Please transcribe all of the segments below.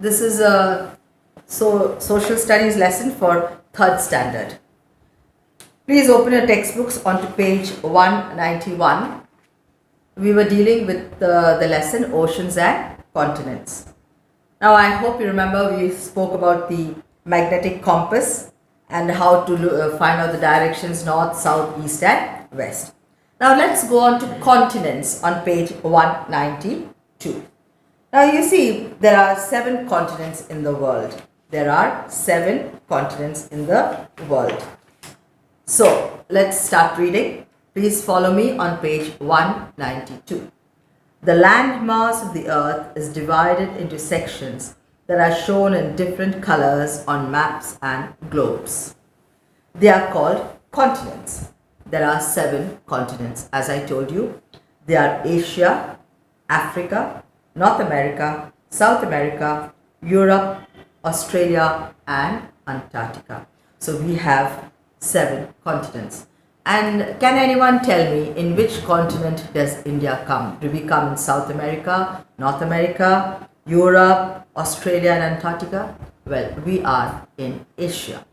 This is a social studies lesson for third standard. Please open your textbooks onto page 191. We were dealing with the lesson Oceans and Continents. Now I hope you remember we spoke about the magnetic compass and how to find out the directions north, south, east and west. Now let's go on to continents on page 192. Now you see there are 7 continents in the world. There are 7 continents in the world. So let's start reading. Please follow me on page 192. The landmass of the earth is divided into sections that are shown in different colors on maps and globes. They are called continents. There are 7 continents. As I told you, they are Asia, Africa, North America, South America, Europe, Australia and Antarctica. So we have 7 continents. And can anyone tell me in which continent does India come? Do we come in South America, North America, Europe, Australia and Antarctica? Well, we are in Asia.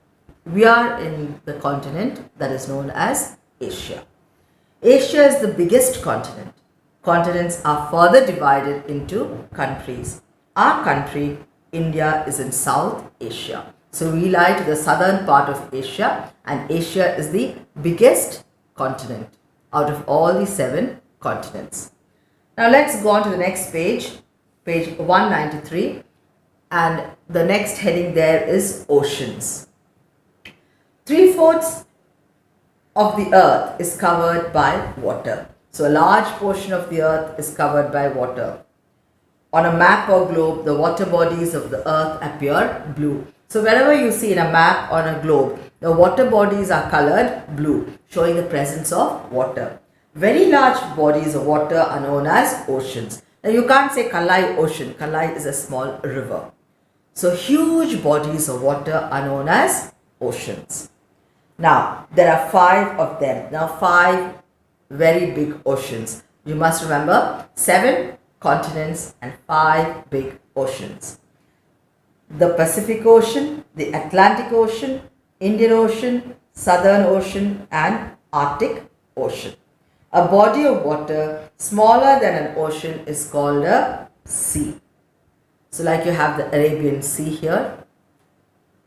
We are in the continent that is known as Asia. Asia is the biggest continent. Continents are further divided into countries. Our country, India, is in South Asia. So we lie to the southern part of Asia, and Asia is the biggest continent out of all the 7 continents. Now let's go on to the next page, page 193, and the next heading there is oceans. 3/4 of the earth is covered by water. So a large portion of the earth is covered by water. On a map or globe, the water bodies of the earth appear blue. So wherever you see in a map or a globe, the water bodies are colored blue, showing the presence of water. Very large bodies of water are known as oceans. Now you can't say Kalai Ocean. Kalai is a small river. So huge bodies of water are known as oceans. Now there are 5 of them. Now 5 very big oceans. You must remember 7 continents and 5 big oceans. The Pacific Ocean, the Atlantic Ocean, Indian Ocean, Southern Ocean and Arctic Ocean. A body of water smaller than an ocean is called a sea. So like you have the Arabian Sea here,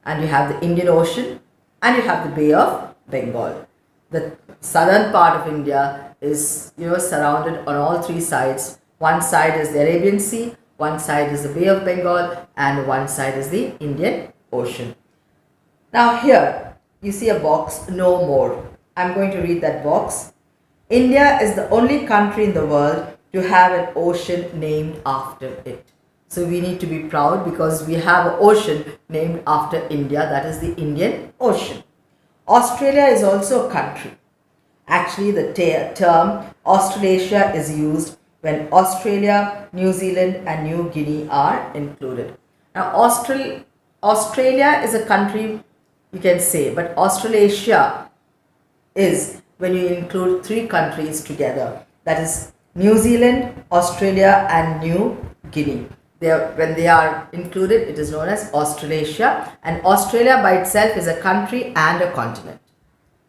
and you have the Indian Ocean, and you have the Bay of Bengal. The southern part of India is surrounded on all 3 sides. One side is the Arabian Sea, one side is the Bay of Bengal and one side is the Indian Ocean. Now here you see a box, no more. I'm going to read that box. India is the only country in the world to have an ocean named after it. So we need to be proud because we have an ocean named after India, that is the Indian Ocean. Australia is also a country. Actually the term Australasia is used when Australia, New Zealand and New Guinea are included. Now Australia is a country you can say, but Australasia is when you include 3 countries together. That is New Zealand, Australia and New Guinea. When they are included, it is known as Australasia, and Australia by itself is a country and a continent.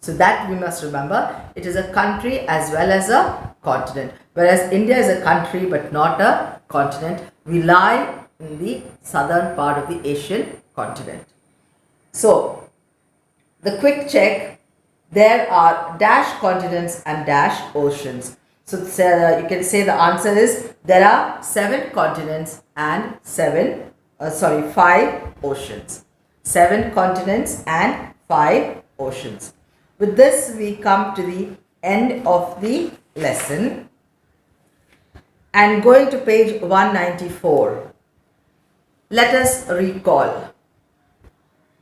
So that we must remember, it is a country as well as a continent. Whereas India is a country but not a continent. We lie in the southern part of the Asian continent. So the quick check, there are dash continents and dash oceans. So you can say the answer is there are 7 continents and 5 oceans. 7 continents and 5 oceans. With this we come to the end of the lesson and going to page 194. Let us recall.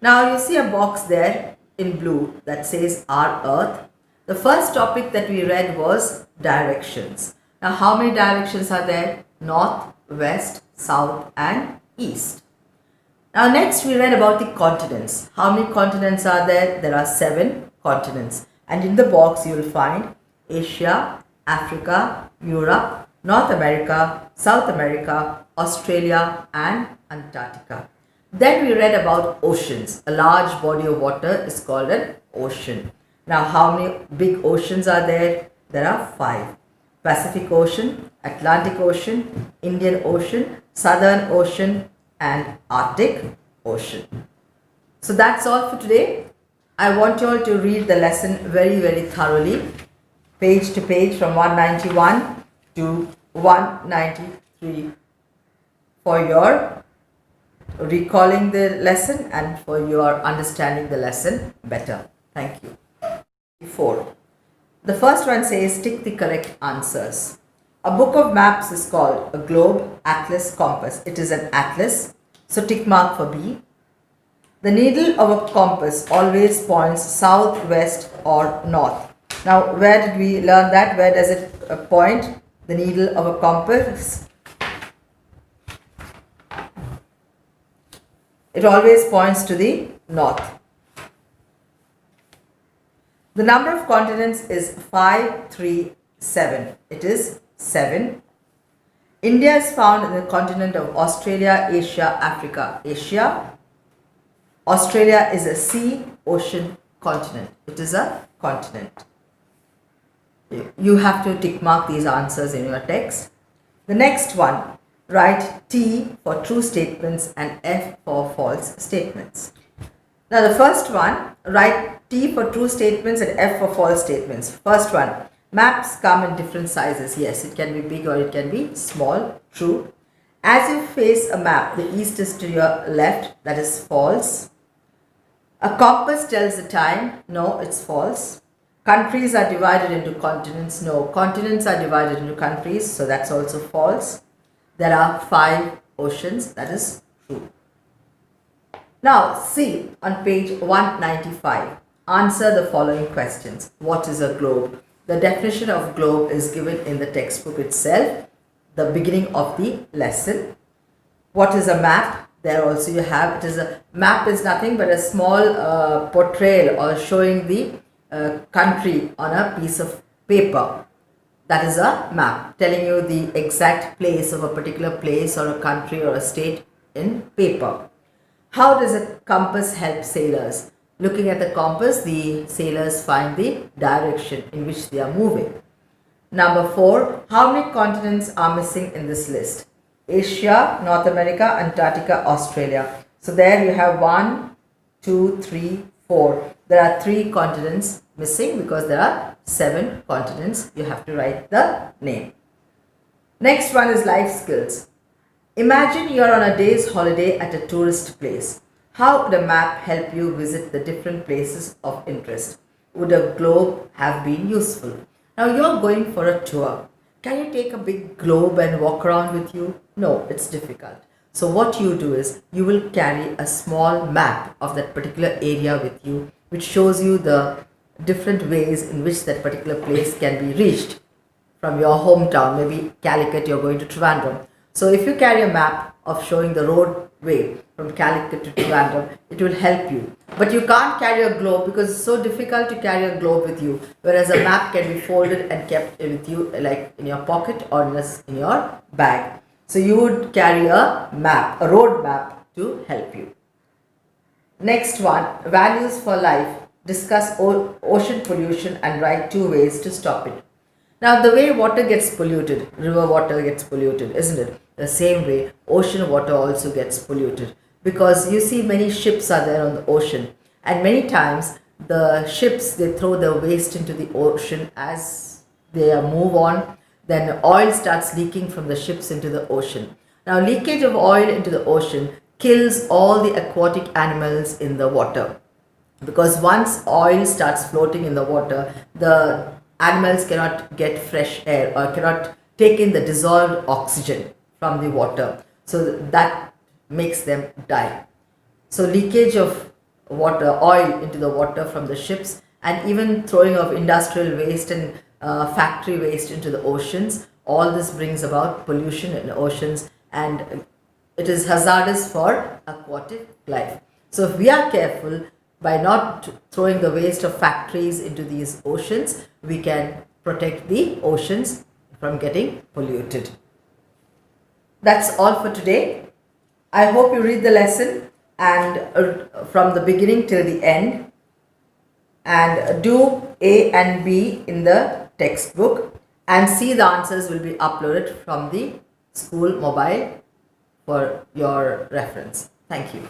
Now you see a box there in blue that says our earth. The first topic that we read was directions. Now how many directions are there? North, west, south and east. Now next we read about the continents. How many continents are there? There are 7 continents. And in the box you will find Asia, Africa, Europe, North America, South America, Australia and Antarctica. Then we read about oceans. A large body of water is called an ocean. Now, how many big oceans are there? There are 5. Pacific Ocean, Atlantic Ocean, Indian Ocean, Southern Ocean, and Arctic Ocean. So that's all for today. I want you all to read the lesson very, very thoroughly, page to page from 191 to 193 for your recalling the lesson and for your understanding the lesson better. Thank you. 4. The first one says tick the correct answers. A book of maps is called a globe, atlas, compass. It is an atlas. So tick mark for B. The needle of a compass always points south, west or north. Now, where did we learn that? Where does it point? The needle of a compass. It always points to the north. The number of continents is 537. It is 7. India is found in the continent of Australia, Asia, Africa. Asia. Australia is a sea, ocean, continent. It is a continent. You have to tick mark these answers in your text. The next one, write T for true statements and F for false statements. Now the first one, write T for true statements and F for false statements. First one, maps come in different sizes. Yes, it can be big or it can be small. True. As you face a map, the east is to your left. That is false. A compass tells the time. No, it's false. Countries are divided into continents. No, continents are divided into countries. So that's also false. There are 5 oceans. That is true. Now, C on page 195. Answer the following questions. What is a globe? The definition of globe is given in the textbook itself, the beginning of the lesson. What is a map? There also you have, it is a map is nothing but a small portrayal or showing the country on a piece of paper. That is a map telling you the exact place of a particular place or a country or a state in paper. How does a compass help sailors? Looking at the compass, the sailors find the direction in which they are moving. Number 4, how many continents are missing in this list? Asia, North America, Antarctica, Australia. So there you have 1, 2, 3, 4. There are 3 continents missing because there are 7 continents. You have to write the name. Next one is life skills. Imagine you are on a day's holiday at a tourist place. How would a map help you visit the different places of interest? Would a globe have been useful? Now you are going for a tour. Can you take a big globe and walk around with you? No, it's difficult. So what you do is you will carry a small map of that particular area with you, which shows you the different ways in which that particular place can be reached from your hometown. Maybe Calicut, you're going to Trivandrum. So if you carry a map of showing the roadway from Calicut to Trivandrum, it will help you. But you can't carry a globe because it's so difficult to carry a globe with you, whereas a map can be folded and kept with you like in your pocket or in your bag. So you would carry a map, a road map to help you. Next one, values for life. Discuss ocean pollution and write 2 ways to stop it. Now the way water gets polluted, river water gets polluted, isn't it? The same way ocean water also gets polluted, because you see many ships are there on the ocean, and many times the ships, they throw their waste into the ocean. As they move on, then oil starts leaking from the ships into the ocean. Now leakage of oil into the ocean kills all the aquatic animals in the water, because once oil starts floating in the water, the animals cannot get fresh air or cannot take in the dissolved oxygen from the water. So that makes them die. So leakage of water, oil into the water from the ships, and even throwing of industrial waste and factory waste into the oceans, all this brings about pollution in the oceans, and it is hazardous for aquatic life. So if we are careful, by not throwing the waste of factories into these oceans, we can protect the oceans from getting polluted. That's all for today. I hope you read the lesson and from the beginning till the end, and do A and B in the textbook, and see the answers will be uploaded from the school mobile for your reference. Thank you.